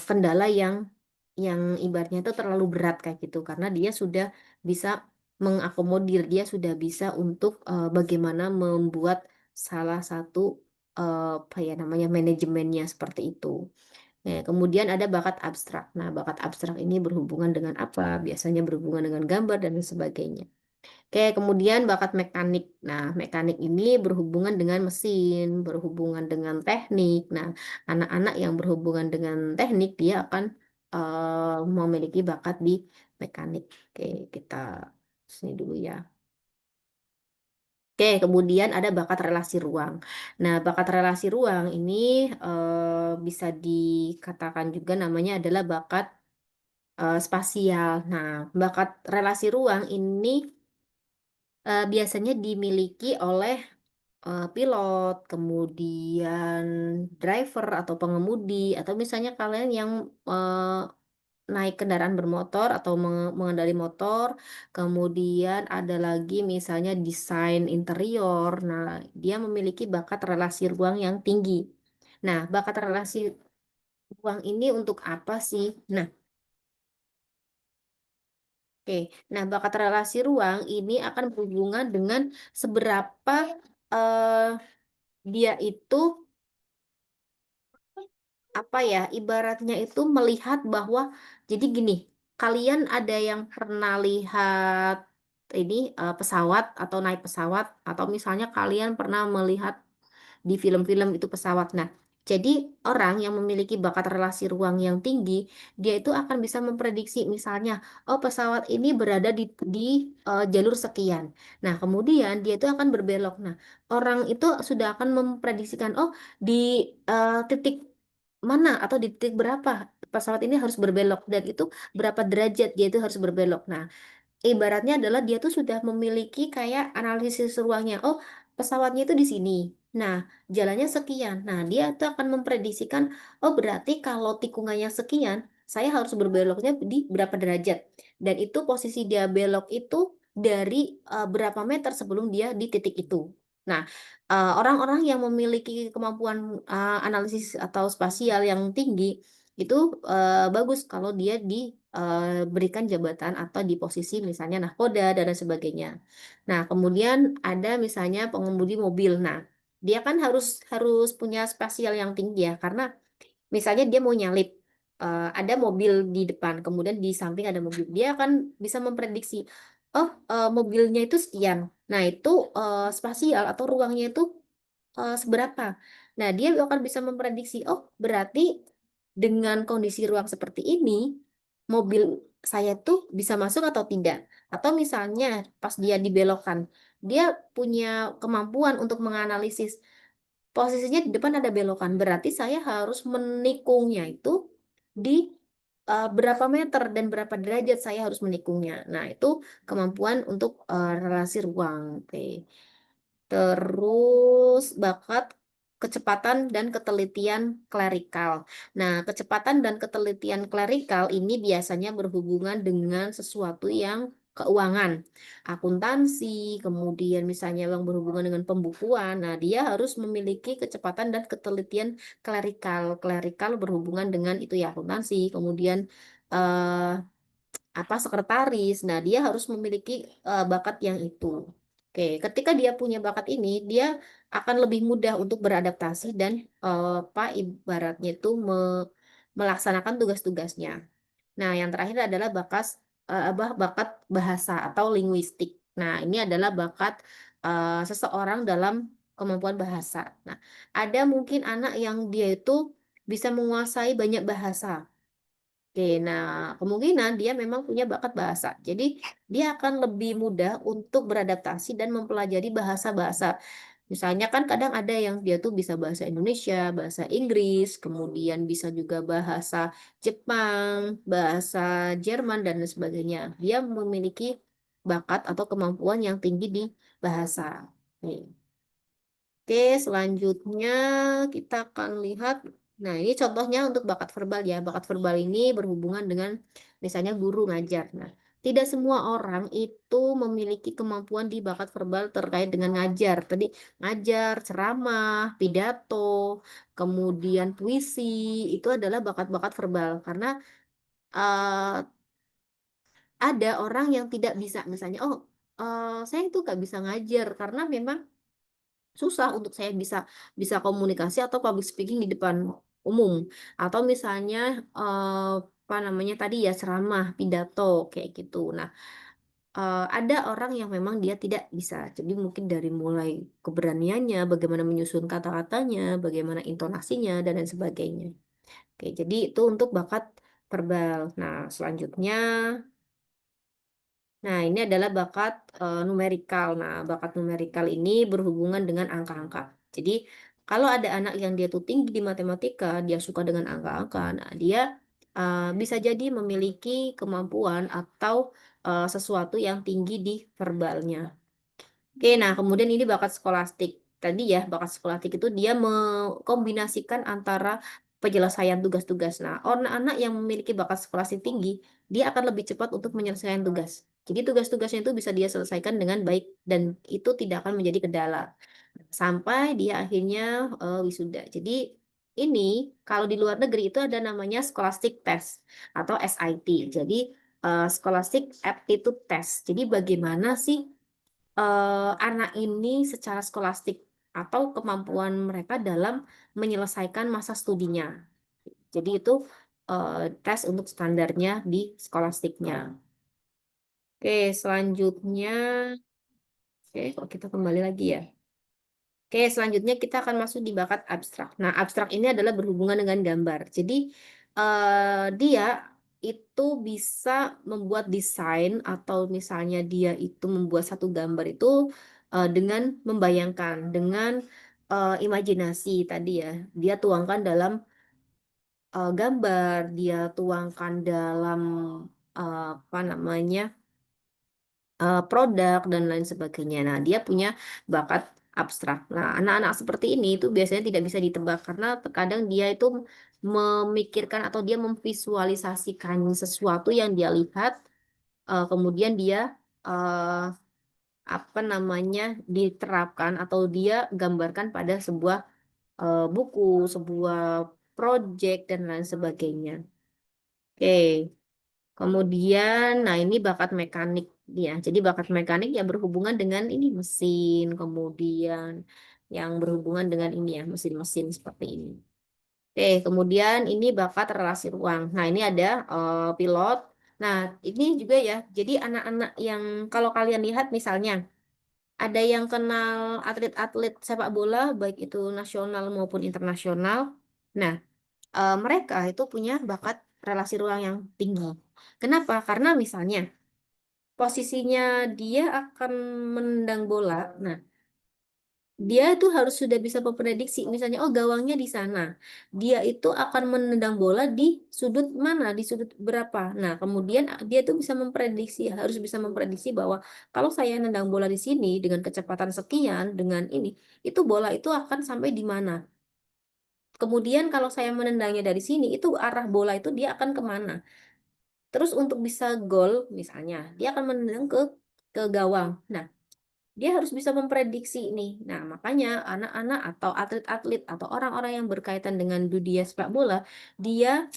kendala yang ibaratnya itu terlalu berat kayak gitu, karena dia sudah bisa mengakomodir, dia sudah bisa untuk, bagaimana membuat salah satu, apa ya namanya, manajemennya seperti itu. Nah, kemudian ada bakat abstrak. Nah, bakat abstrak ini berhubungan dengan apa? Biasanya berhubungan dengan gambar dan lain sebagainya. Oke, kemudian bakat mekanik. Nah, mekanik ini berhubungan dengan mesin, berhubungan dengan teknik. Nah, anak-anak yang berhubungan dengan teknik, dia akan memiliki bakat di mekanik. Oke, kita sini dulu ya. Oke, kemudian ada bakat relasi ruang. Nah, bakat relasi ruang ini bisa dikatakan juga namanya adalah bakat spasial. Nah, bakat relasi ruang ini biasanya dimiliki oleh pilot, kemudian driver atau pengemudi, atau misalnya kalian yang, naik kendaraan bermotor atau mengendari motor, kemudian ada lagi misalnya desain interior. Nah, dia memiliki bakat relasi ruang yang tinggi. Nah, bakat relasi ruang ini untuk apa sih? Nah, oke. Nah, bakat relasi ruang ini akan berhubungan dengan seberapa, eee, dia itu apa ya, ibaratnya itu melihat bahwa jadi gini, kalian ada yang pernah lihat ini, pesawat atau naik pesawat atau misalnya kalian pernah melihat di film-film itu pesawat. Nah, jadi orang yang memiliki bakat relasi ruang yang tinggi, dia itu akan bisa memprediksi misalnya, oh pesawat ini berada di jalur sekian. Nah, kemudian dia itu akan berbelok. Nah, orang itu sudah akan memprediksikan, oh di titik mana atau di titik berapa pesawat ini harus berbelok dan itu berapa derajat dia itu harus berbelok. Nah, ibaratnya adalah dia tuh sudah memiliki kayak analisis ruangnya, "Oh, pesawatnya itu di sini. Nah, jalannya sekian." Nah, dia tuh akan memprediksikan, "Oh, berarti kalau tikungannya sekian, saya harus berbeloknya di berapa derajat." Dan itu posisi dia belok itu dari, berapa meter sebelum dia di titik itu. Nah, orang-orang yang memiliki kemampuan, analisis atau spasial yang tinggi, itu, bagus kalau dia berikan jabatan atau di posisi misalnya nahkoda dan lain sebagainya. Nah, kemudian ada misalnya pengemudi mobil. Nah, dia kan harus punya spasial yang tinggi ya, karena misalnya dia mau nyalip, ada mobil di depan, kemudian di samping ada mobil. Dia akan bisa memprediksi, oh, mobilnya itu sekian. Nah, itu, spasial atau ruangnya itu seberapa? Nah, dia akan bisa memprediksi, "Oh, berarti dengan kondisi ruang seperti ini, mobil saya tuh bisa masuk atau tidak?" Atau misalnya pas dia dibelokkan, dia punya kemampuan untuk menganalisis, posisinya di depan ada belokan, berarti saya harus menikungnya itu di, berapa meter dan berapa derajat saya harus menikungnya. Nah, itu kemampuan untuk, relasi ruang, oke. Terus bakat kecepatan dan ketelitian klerikal. Nah, kecepatan dan ketelitian klerikal ini biasanya berhubungan dengan sesuatu yang keuangan, akuntansi, kemudian misalnya yang berhubungan dengan pembukuan. Nah, dia harus memiliki kecepatan dan ketelitian klerikal. Klerikal berhubungan dengan itu ya akuntansi, kemudian eh, apa, sekretaris. Nah, dia harus memiliki, bakat yang itu. Oke, ketika dia punya bakat ini, dia akan lebih mudah untuk beradaptasi dan, apa, ibaratnya itu melaksanakan tugas-tugasnya. Nah, yang terakhir adalah bakat bahasa atau linguistik. Nah, ini adalah bakat, seseorang dalam kemampuan bahasa. Nah, ada mungkin anak yang dia itu bisa menguasai banyak bahasa. Oke, nah kemungkinan dia memang punya bakat bahasa. Jadi dia akan lebih mudah untuk beradaptasi dan mempelajari bahasa-bahasa. Misalnya kan kadang ada yang dia tuh bisa bahasa Indonesia, bahasa Inggris, kemudian bisa juga bahasa Jepang, bahasa Jerman, dan lain sebagainya. Dia memiliki bakat atau kemampuan yang tinggi di bahasa. Nih. Oke, selanjutnya kita akan lihat. Nah, ini contohnya untuk bakat verbal ya. Bakat verbal ini berhubungan dengan misalnya guru ngajar. Nah, tidak semua orang itu memiliki kemampuan di bakat verbal terkait dengan ngajar. Tadi ngajar, ceramah, pidato, kemudian puisi, itu adalah bakat-bakat verbal. Karena eh, ada orang yang tidak bisa, misalnya, oh, saya itu nggak bisa ngajar karena memang susah untuk saya bisa bisa komunikasi atau public speaking di depan umum, atau misalnya apa namanya tadi ya, ceramah, pidato kayak gitu. Nah, ada orang yang memang dia tidak bisa. Jadi mungkin dari mulai keberaniannya, bagaimana menyusun kata-katanya, bagaimana intonasinya, dan lain sebagainya. Oke, jadi itu untuk bakat verbal. Nah, selanjutnya, nah, ini adalah bakat numerikal. Nah, bakat numerikal ini berhubungan dengan angka-angka. Jadi, kalau ada anak yang dia tuh tinggi di matematika, dia suka dengan angka-angka, nah dia bisa jadi memiliki kemampuan atau sesuatu yang tinggi di verbalnya. Oke, nah kemudian ini bakat skolastik. Tadi ya, bakat skolastik itu dia mengkombinasikan antara penyelesaian tugas-tugas. Nah, anak-anak yang memiliki bakat skolastik tinggi, dia akan lebih cepat untuk menyelesaikan tugas. Jadi tugas-tugasnya itu bisa dia selesaikan dengan baik dan itu tidak akan menjadi kendala. Sampai dia akhirnya wisuda. Jadi ini kalau di luar negeri itu ada namanya scholastic test atau SIT. Jadi Scholastic Aptitude Test. Jadi bagaimana sih anak ini secara skolastik atau kemampuan mereka dalam menyelesaikan masa studinya. Jadi itu tes untuk standarnya di skolastiknya. Oke, selanjutnya, oke, kalau kita kembali lagi ya. Oke, selanjutnya kita akan masuk di bakat abstrak. Nah, abstrak ini adalah berhubungan dengan gambar. Jadi, dia itu bisa membuat desain atau misalnya dia itu membuat satu gambar itu dengan membayangkan, dengan imajinasi tadi ya. Dia tuangkan dalam gambar, dia tuangkan dalam apa namanya, produk dan lain sebagainya. Nah, dia punya bakat abstrak. Nah, anak-anak seperti ini itu biasanya tidak bisa ditebak karena terkadang dia itu memikirkan atau dia memvisualisasikan sesuatu yang dia lihat, kemudian dia eh, apa namanya diterapkan atau dia gambarkan pada sebuah buku, sebuah project dan lain sebagainya. Oke. Kemudian, nah ini bakat mekanik ya. Jadi bakat mekanik yang berhubungan dengan ini mesin, kemudian yang berhubungan dengan ini ya, mesin-mesin seperti ini. Oke, kemudian ini bakat relasi ruang. Nah, ini ada pilot. Nah, ini juga ya. Jadi anak-anak yang kalau kalian lihat misalnya ada yang kenal atlet-atlet sepak bola baik itu nasional maupun internasional. Nah, mereka itu punya bakat relasi ruang yang tinggi. Kenapa? Karena misalnya posisinya dia akan menendang bola. Nah, dia itu harus sudah bisa memprediksi. Misalnya, oh gawangnya di sana. Dia itu akan menendang bola di sudut mana, di sudut berapa. Nah, kemudian dia itu bisa memprediksi, harus bisa memprediksi bahwa kalau saya nendang bola di sini dengan kecepatan sekian, dengan ini, itu bola itu akan sampai di mana. Kemudian kalau saya menendangnya dari sini, itu arah bola itu dia akan kemana. Terus untuk bisa gol, misalnya, dia akan menendang ke gawang. Nah, dia harus bisa memprediksi ini. Nah, makanya anak-anak atau atlet-atlet atau orang-orang yang berkaitan dengan dunia sepak bola, dia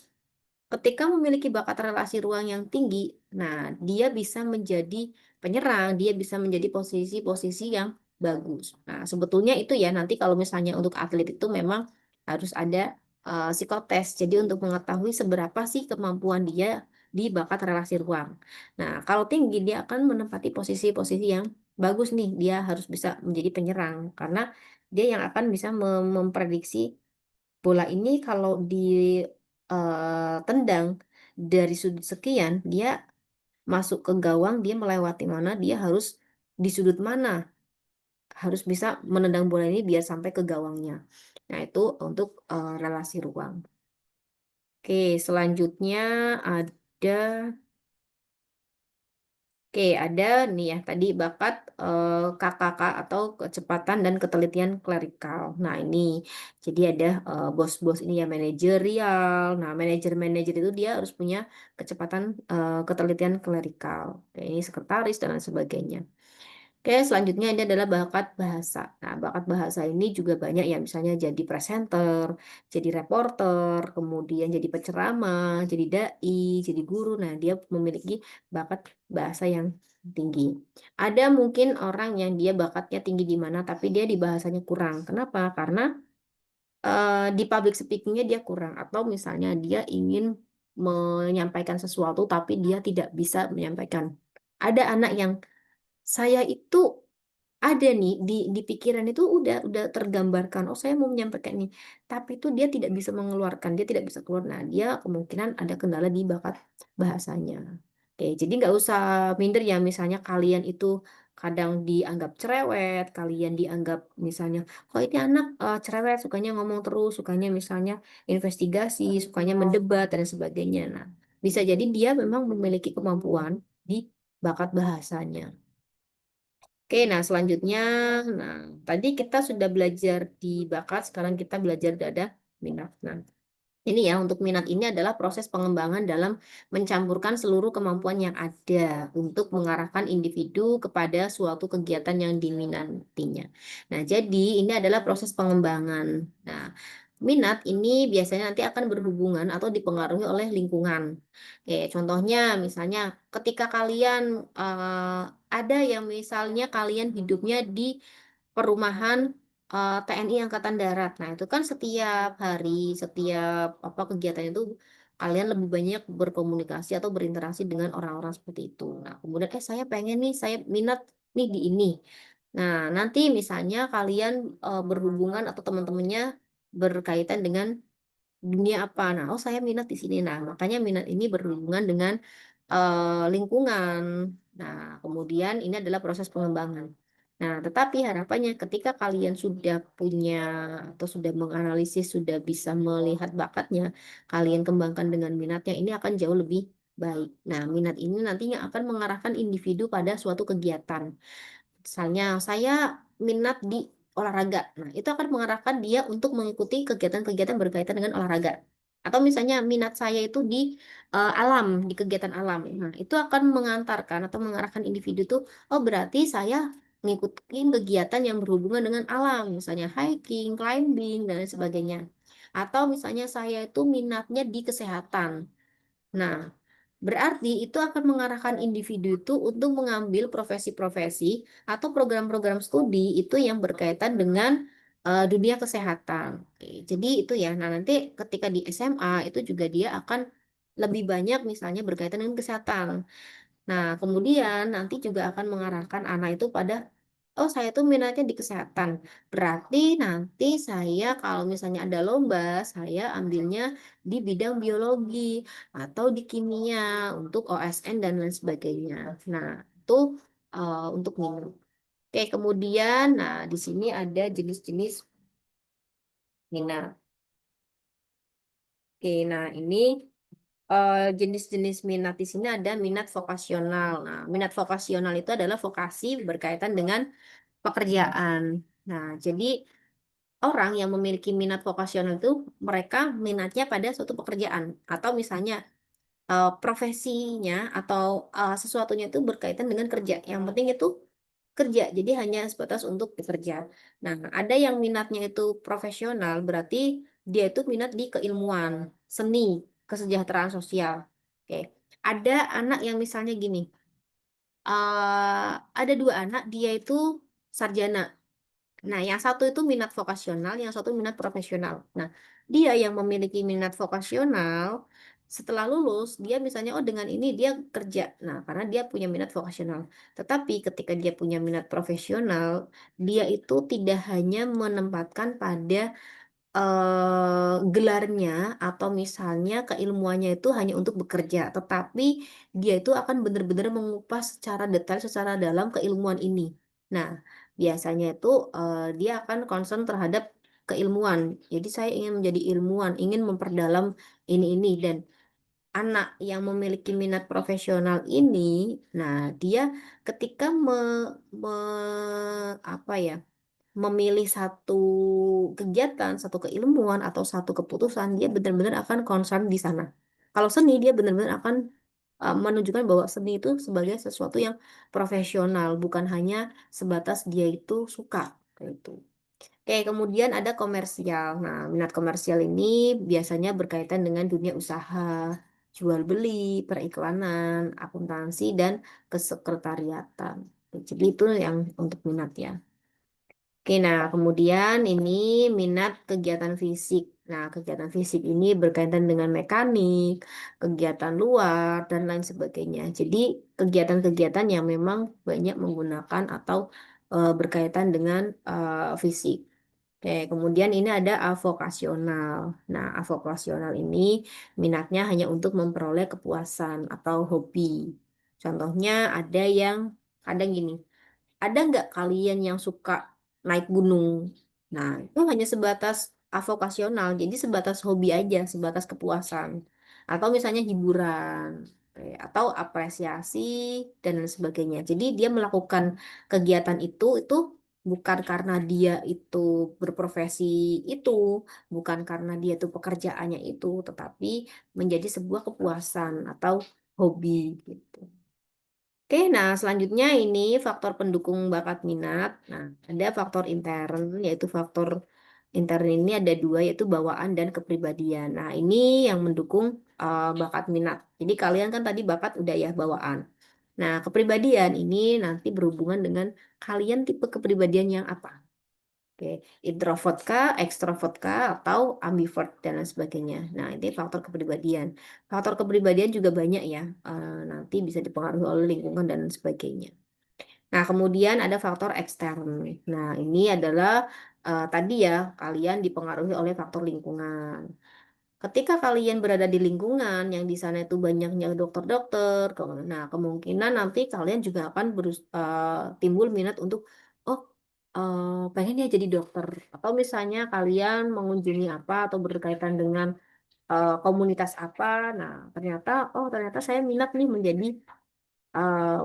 ketika memiliki bakat relasi ruang yang tinggi, nah dia bisa menjadi penyerang, dia bisa menjadi posisi-posisi yang bagus. Nah, sebetulnya itu ya nanti kalau misalnya untuk atlet itu memang harus ada psikotes. Jadi untuk mengetahui seberapa sih kemampuan dia di bakat relasi ruang. Nah, kalau tinggi dia akan menempati posisi-posisi yang bagus nih. Dia harus bisa menjadi penyerang karena dia yang akan bisa memprediksi bola ini kalau ditendang dari sudut sekian, dia masuk ke gawang, dia melewati mana, dia harus di sudut mana. harus bisa menendang bola ini biar sampai ke gawangnya. Nah, itu untuk, relasi ruang. Oke, selanjutnya ada ada nih ya tadi bakat, KKK atau kecepatan dan ketelitian klerikal. Nah ini, jadi ada, bos-bos ini ya manajerial. Nah manajer-manajer itu dia harus punya kecepatan, ketelitian klerikal. Kayak ini sekretaris dan lain sebagainya. Oke, selanjutnya ini adalah bakat bahasa. Nah, bakat bahasa ini juga banyak ya, misalnya jadi presenter, jadi reporter, kemudian jadi penceramah, jadi dai, jadi guru. Nah, dia memiliki bakat bahasa yang tinggi. Ada mungkin orang yang dia bakatnya tinggi di mana, tapi dia di bahasanya kurang. Kenapa? Karena di public speaking-nya dia kurang, atau misalnya dia ingin menyampaikan sesuatu, tapi dia tidak bisa menyampaikan. Ada anak yang saya itu ada nih di pikiran itu udah tergambarkan, "Oh saya mau menyampaikan ini," tapi itu dia tidak bisa mengeluarkan, dia tidak bisa keluar. Nah dia kemungkinan ada kendala di bakat bahasanya. Oke, jadi nggak usah minder ya misalnya kalian itu kadang dianggap cerewet, kalian dianggap misalnya, "Kok ini anak, cerewet, sukanya ngomong terus, sukanya misalnya investigasi, sukanya mendebat," dan sebagainya. Nah, bisa jadi dia memang memiliki kemampuan di bakat bahasanya. Oke, nah selanjutnya, nah tadi kita sudah belajar di bakat, sekarang kita belajar dada minat. Nah, ini ya, untuk minat ini adalah proses pengembangan dalam mencampurkan seluruh kemampuan yang ada untuk mengarahkan individu kepada suatu kegiatan yang diminatinya. Nah, jadi ini adalah proses pengembangan. Nah, minat ini biasanya nanti akan berhubungan atau dipengaruhi oleh lingkungan. Oke, contohnya misalnya ketika kalian ada yang misalnya kalian hidupnya di perumahan, TNI Angkatan Darat. Nah, itu kan setiap hari, setiap apa, kegiatan itu kalian lebih banyak berkomunikasi atau berinteraksi dengan orang-orang seperti itu. Nah, kemudian, saya pengen nih, saya minat nih di ini." Nah, nanti misalnya kalian, berhubungan atau teman-temannya berkaitan dengan dunia apa? Nah, "Oh saya minat di sini." Nah, makanya minat ini berhubungan dengan, lingkungan. Nah, kemudian ini adalah proses pengembangan. Nah, tetapi harapannya ketika kalian sudah punya atau sudah menganalisis, sudah bisa melihat bakatnya, kalian kembangkan dengan minatnya, ini akan jauh lebih baik. Nah, minat ini nantinya akan mengarahkan individu pada suatu kegiatan. Misalnya saya minat di olahraga. Nah, itu akan mengarahkan dia untuk mengikuti kegiatan-kegiatan berkaitan dengan olahraga. Atau misalnya minat saya itu di, alam, di kegiatan alam. Nah, itu akan mengantarkan atau mengarahkan individu tuh, oh berarti saya ngikutin kegiatan yang berhubungan dengan alam, misalnya hiking, climbing, dan lain sebagainya. Atau misalnya saya itu minatnya di kesehatan. Nah, berarti itu akan mengarahkan individu itu untuk mengambil profesi-profesi atau program-program studi itu yang berkaitan dengan, dunia kesehatan. Oke, jadi itu ya. Nah, nanti ketika di SMA itu juga dia akan lebih banyak misalnya berkaitan dengan kesehatan. Nah, kemudian nanti juga akan mengarahkan anak itu pada, "Oh, saya tuh minatnya di kesehatan. Berarti nanti saya kalau misalnya ada lomba, saya ambilnya di bidang biologi atau di kimia untuk OSN dan lain sebagainya." Nah, itu, untuk minat. Oke, kemudian nah di sini ada jenis-jenis minat. Oke, nah ini jenis-jenis minat di sini ada minat vokasional. Nah, minat vokasional itu adalah vokasi berkaitan dengan pekerjaan. Nah, jadi orang yang memiliki minat vokasional itu mereka minatnya pada suatu pekerjaan atau misalnya, profesinya atau, sesuatunya itu berkaitan dengan kerja, yang penting itu kerja, jadi hanya sebatas untuk bekerja. Nah, ada yang minatnya itu profesional, berarti dia itu minat di keilmuan, seni, kesejahteraan sosial. Oke. Ada anak yang misalnya gini, ada 2 anak, dia itu sarjana. Nah, yang satu itu minat vokasional, yang satu minat profesional. Nah, dia yang memiliki minat vokasional, setelah lulus, dia misalnya, oh dengan ini dia kerja. Nah, karena dia punya minat vokasional. Tetapi ketika dia punya minat profesional, dia itu tidak hanya menempatkan pada gelarnya atau misalnya keilmuannya itu hanya untuk bekerja, tetapi dia itu akan benar-benar mengupas secara detail, secara dalam keilmuan ini. Nah, biasanya itu dia akan concern terhadap keilmuan. Jadi saya ingin menjadi ilmuwan, ingin memperdalam ini dan anak yang memiliki minat profesional ini, nah dia ketika apa ya, memilih satu kegiatan, satu keilmuan atau satu keputusan, dia benar-benar akan concern di sana. Kalau seni, dia benar-benar akan menunjukkan bahwa seni itu sebagai sesuatu yang profesional, bukan hanya sebatas dia itu suka. Kayak itu. Oke, kemudian ada komersial. Nah, minat komersial ini biasanya berkaitan dengan dunia usaha, jual beli, periklanan, akuntansi, dan kesekretariatan. Jadi itu yang untuk minat ya. Oke, nah kemudian ini minat kegiatan fisik. Nah, kegiatan fisik ini berkaitan dengan mekanik, kegiatan luar, dan lain sebagainya. Jadi, kegiatan-kegiatan yang memang banyak menggunakan atau berkaitan dengan fisik. Oke, kemudian ini ada avokasional. Nah, avokasional ini minatnya hanya untuk memperoleh kepuasan atau hobi. Contohnya ada yang kadang gini. Ada nggak kalian yang suka naik gunung? Nah, itu hanya sebatas avokasional, jadi sebatas hobi aja, sebatas kepuasan. Atau misalnya hiburan, atau apresiasi, dan lain sebagainya. Jadi dia melakukan kegiatan itu bukan karena dia itu berprofesi itu, bukan karena dia itu pekerjaannya itu, tetapi menjadi sebuah kepuasan atau hobi gitu. Oke, nah selanjutnya ini faktor pendukung bakat minat. Nah, ada faktor intern, yaitu faktor intern ini ada dua, yaitu bawaan dan kepribadian. Nah, ini yang mendukung bakat minat. Jadi kalian kan tadi bakat udah ya bawaan. Nah, kepribadian ini nanti berhubungan dengan kalian tipe kepribadian yang apa. Oke, introvert kah, ekstrovert kah, atau ambivert dan lain sebagainya. Nah, ini faktor kepribadian. Faktor kepribadian juga banyak ya. Nanti bisa dipengaruhi oleh lingkungan dan lain sebagainya. Nah, kemudian ada faktor ekstern. Nah, ini adalah tadi ya, kalian dipengaruhi oleh faktor lingkungan. Ketika kalian berada di lingkungan yang di sana itu banyaknya dokter-dokter, nah kemungkinan nanti kalian juga akan timbul minat untuk, oh, pengen ya jadi dokter. Atau misalnya kalian mengunjungi apa atau berkaitan dengan komunitas apa, nah ternyata saya minat nih menjadi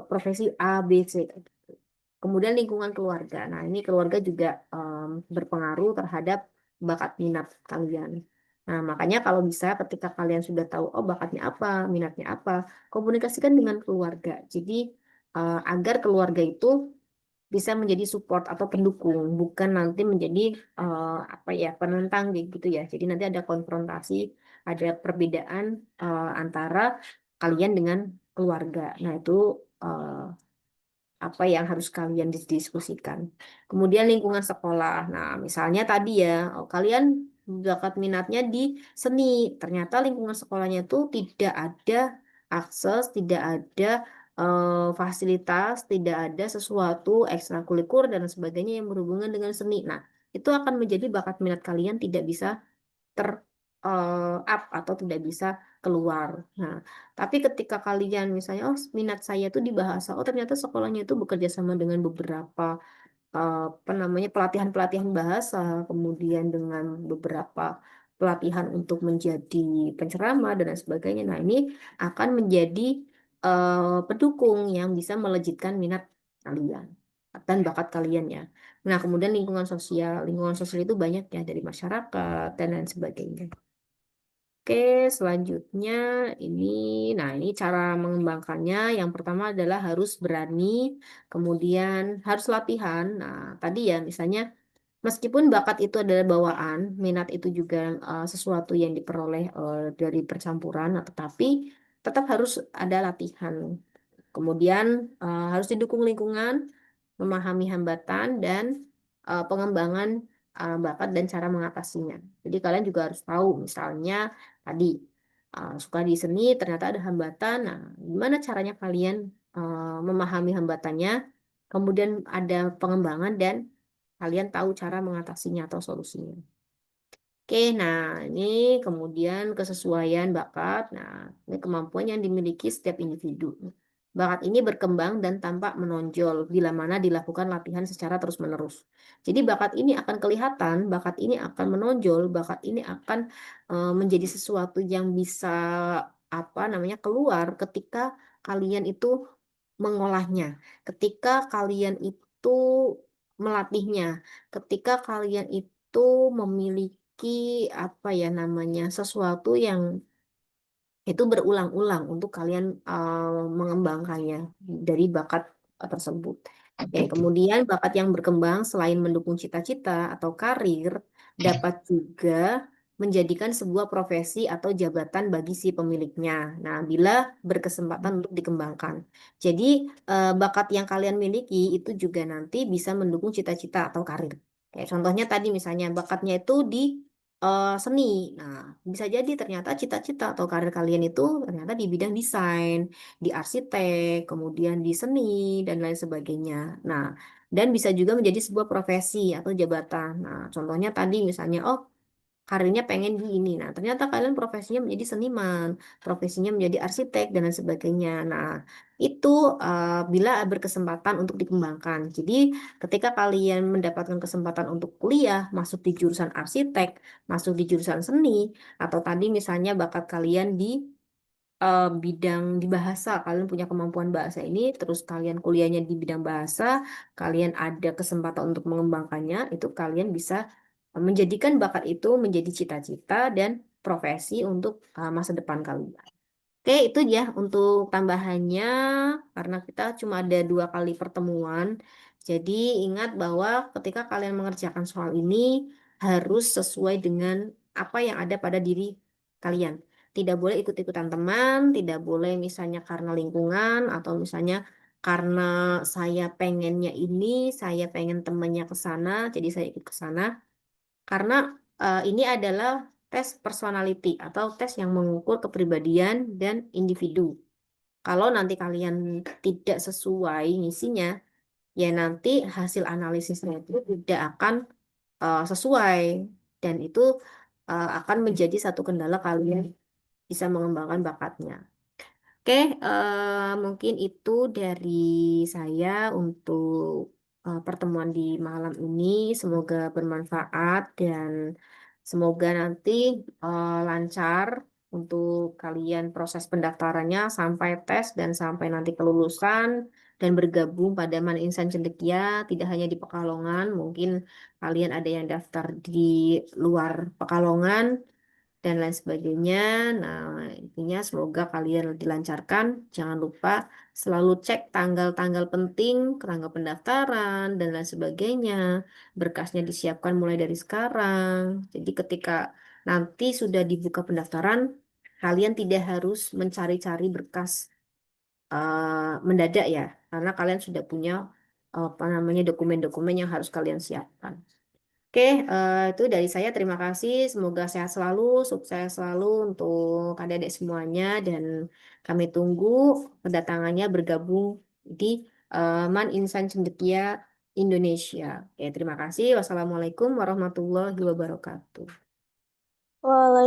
profesi A, B, C. Kemudian lingkungan keluarga. Nah, ini keluarga juga berpengaruh terhadap bakat minat kalian. Nah, makanya kalau bisa ketika kalian sudah tahu, oh bakatnya apa, minatnya apa, komunikasikan dengan keluarga. Jadi, agar keluarga itu bisa menjadi support atau pendukung, bukan nanti menjadi apa ya, penentang gitu ya. Jadi nanti ada konfrontasi, ada perbedaan antara kalian dengan keluarga. Nah, itu eh, apa yang harus kalian diskusikan. Kemudian lingkungan sekolah. Nah, misalnya tadi ya, oh, kalian bakat minatnya di seni. Ternyata lingkungan sekolahnya itu tidak ada akses, tidak ada fasilitas, tidak ada sesuatu ekstrakurikuler dan sebagainya yang berhubungan dengan seni. Nah, itu akan menjadi bakat minat kalian tidak bisa ter up atau tidak bisa keluar. Nah, tapi ketika kalian misalnya, oh minat saya itu di bahasa, oh ternyata sekolahnya itu bekerja sama dengan beberapa apa namanya pelatihan-pelatihan bahasa, kemudian dengan beberapa pelatihan untuk menjadi penceramah dan lain sebagainya. Nah, ini akan menjadi pendukung yang bisa melejitkan minat kalian dan bakat kalian ya. Nah, kemudian lingkungan sosial itu banyak ya dari masyarakat dan lain sebagainya. Oke, selanjutnya ini, nah ini cara mengembangkannya. Yang pertama adalah harus berani, kemudian harus latihan. Nah, tadi ya misalnya meskipun bakat itu adalah bawaan, minat itu juga sesuatu yang diperoleh dari percampuran, nah, tetapi tetap harus ada latihan. Kemudian harus didukung lingkungan, memahami hambatan dan pengembangan bakat dan cara mengatasinya. Jadi kalian juga harus tahu, misalnya tadi suka di seni, ternyata ada hambatan. Nah, gimana caranya kalian memahami hambatannya? Kemudian ada pengembangan dan kalian tahu cara mengatasinya atau solusinya. Oke, nah ini kemudian kesesuaian bakat. Nah, ini kemampuan yang dimiliki setiap individu. Bakat ini berkembang dan tampak menonjol bila mana dilakukan latihan secara terus-menerus. Jadi bakat ini akan kelihatan, bakat ini akan menonjol, bakat ini akan menjadi sesuatu yang bisa apa namanya keluar ketika kalian itu mengolahnya, ketika kalian itu melatihnya, ketika kalian itu memiliki apa ya namanya sesuatu yang itu berulang-ulang untuk kalian mengembangkannya dari bakat tersebut. Oke, kemudian bakat yang berkembang selain mendukung cita-cita atau karir dapat juga menjadikan sebuah profesi atau jabatan bagi si pemiliknya. Nah, bila berkesempatan untuk dikembangkan. Jadi, bakat yang kalian miliki itu juga nanti bisa mendukung cita-cita atau karir. Kayak contohnya tadi misalnya bakatnya itu di seni. Nah, bisa jadi ternyata cita-cita atau karir kalian itu ternyata di bidang desain, di arsitek, kemudian di seni, dan lain sebagainya. Nah, dan bisa juga menjadi sebuah profesi atau jabatan. Nah, contohnya tadi misalnya, oh karirnya pengen di ini. Nah, ternyata kalian profesinya menjadi seniman, profesinya menjadi arsitek, dan lain sebagainya. Nah, itu bila berkesempatan untuk dikembangkan. Jadi, ketika kalian mendapatkan kesempatan untuk kuliah, masuk di jurusan arsitek, masuk di jurusan seni, atau tadi misalnya bakat kalian di bidang di bahasa, kalian punya kemampuan bahasa ini, terus kalian kuliahnya di bidang bahasa, kalian ada kesempatan untuk mengembangkannya, itu kalian bisa menjadikan bakat itu menjadi cita-cita dan profesi untuk masa depan kalian. Oke, itu ya untuk tambahannya, karena kita cuma ada 2 kali pertemuan. Jadi ingat bahwa ketika kalian mengerjakan soal ini harus sesuai dengan apa yang ada pada diri kalian. Tidak boleh ikut-ikutan teman, tidak boleh misalnya karena lingkungan, atau misalnya karena saya pengennya ini, saya pengen temannya ke sana, jadi saya ikut ke sana. Karena ini adalah tes personality atau tes yang mengukur kepribadian dan individu. Kalau nanti kalian tidak sesuai ngisinya, ya nanti hasil analisisnya itu tidak akan sesuai dan itu akan menjadi satu kendala kalian bisa mengembangkan bakatnya. Oke, mungkin itu dari saya untuk pertemuan di malam ini. Semoga bermanfaat dan semoga nanti lancar untuk kalian proses pendaftarannya sampai tes dan sampai nanti kelulusan dan bergabung pada Man Insan Cendekia, tidak hanya di Pekalongan, mungkin kalian ada yang daftar di luar Pekalongan dan lain sebagainya. Nah, intinya semoga kalian dilancarkan. Jangan lupa selalu cek tanggal-tanggal penting, tanggal pendaftaran, dan lain sebagainya. Berkasnya disiapkan mulai dari sekarang. Jadi ketika nanti sudah dibuka pendaftaran, kalian tidak harus mencari-cari berkas mendadak ya, karena kalian sudah punya apa namanya dokumen-dokumen yang harus kalian siapkan. Oke, itu dari saya. Terima kasih. Semoga sehat selalu, sukses selalu untuk adik-adik semuanya, dan kami tunggu kedatangannya bergabung di Man Insan Cendekia Indonesia. Oke, terima kasih. Wassalamualaikum warahmatullahi wabarakatuh. Waalaikumsalam.